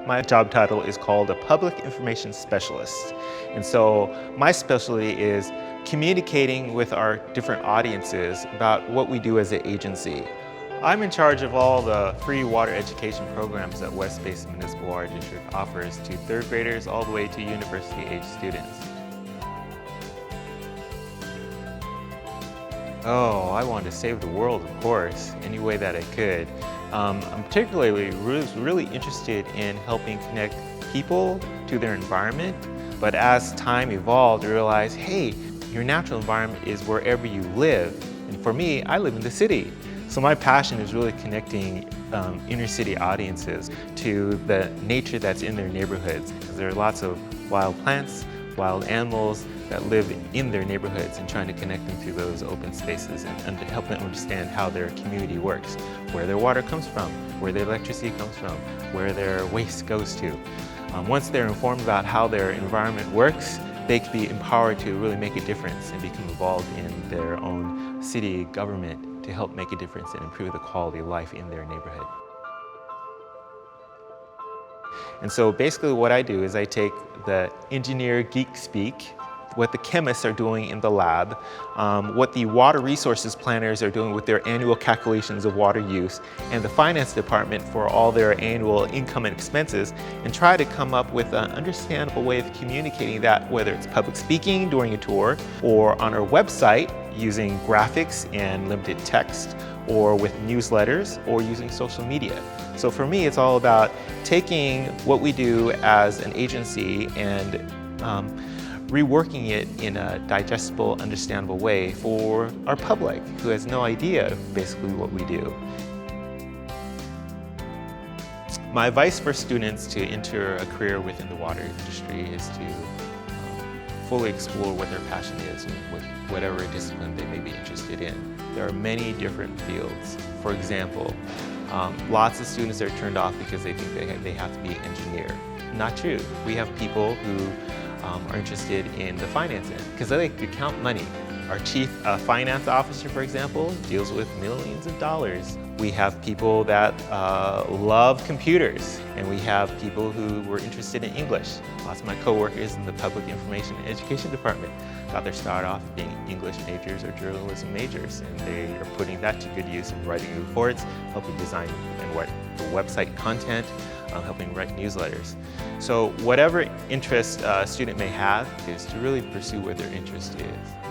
My job title is called a Public Information Specialist. And so my specialty is communicating with our different audiences about what we do as an agency. I'm in charge of all the free water education programs that West Basin Municipal Water District offers to third graders all the way to university-age students. Oh, I wanted to save the world, of course, any way that I could. I'm particularly really interested in helping connect people to their environment, but as time evolved, I realized, hey, your natural environment is wherever you live. And for me, I live in the city. So my passion is really connecting inner city audiences to the nature that's in their neighborhoods. Because there are lots of wild plants, wild animals that live in their neighborhoods, and trying to connect them to those open spaces and help them understand how their community works, where their water comes from, where their electricity comes from, where their waste goes to. Once they're informed about how their environment works, they can be empowered to really make a difference and become involved in their own city government to help make a difference and improve the quality of life in their neighborhood. And so basically what I do is I take the engineer geek speak, what the chemists are doing in the lab, what the water resources planners are doing with their annual calculations of water use, and the finance department for all their annual income and expenses, and try to come up with an understandable way of communicating that, whether it's public speaking during a tour, or on our website using graphics and limited text, or with newsletters, or using social media. So for me, it's all about taking what we do as an agency and reworking it in a digestible, understandable way for our public who has no idea basically what we do. My advice for students to enter a career within the water industry is to fully explore what their passion is with whatever discipline they may be interested in. There are many different fields. For example, lots of students are turned off because they think they have to be an engineer. Not true. We have people who are interested in the finance end because they like to count money. Our chief finance officer, for example, deals with millions of dollars. We have people that love computers, and we have people who were interested in English. Lots of my coworkers in the Public Information and Education Department got their start off being English majors or journalism majors, and they are putting that to good use in writing reports, helping design and write the website content, helping write newsletters. So whatever interest a student may have is to really pursue what their interest is.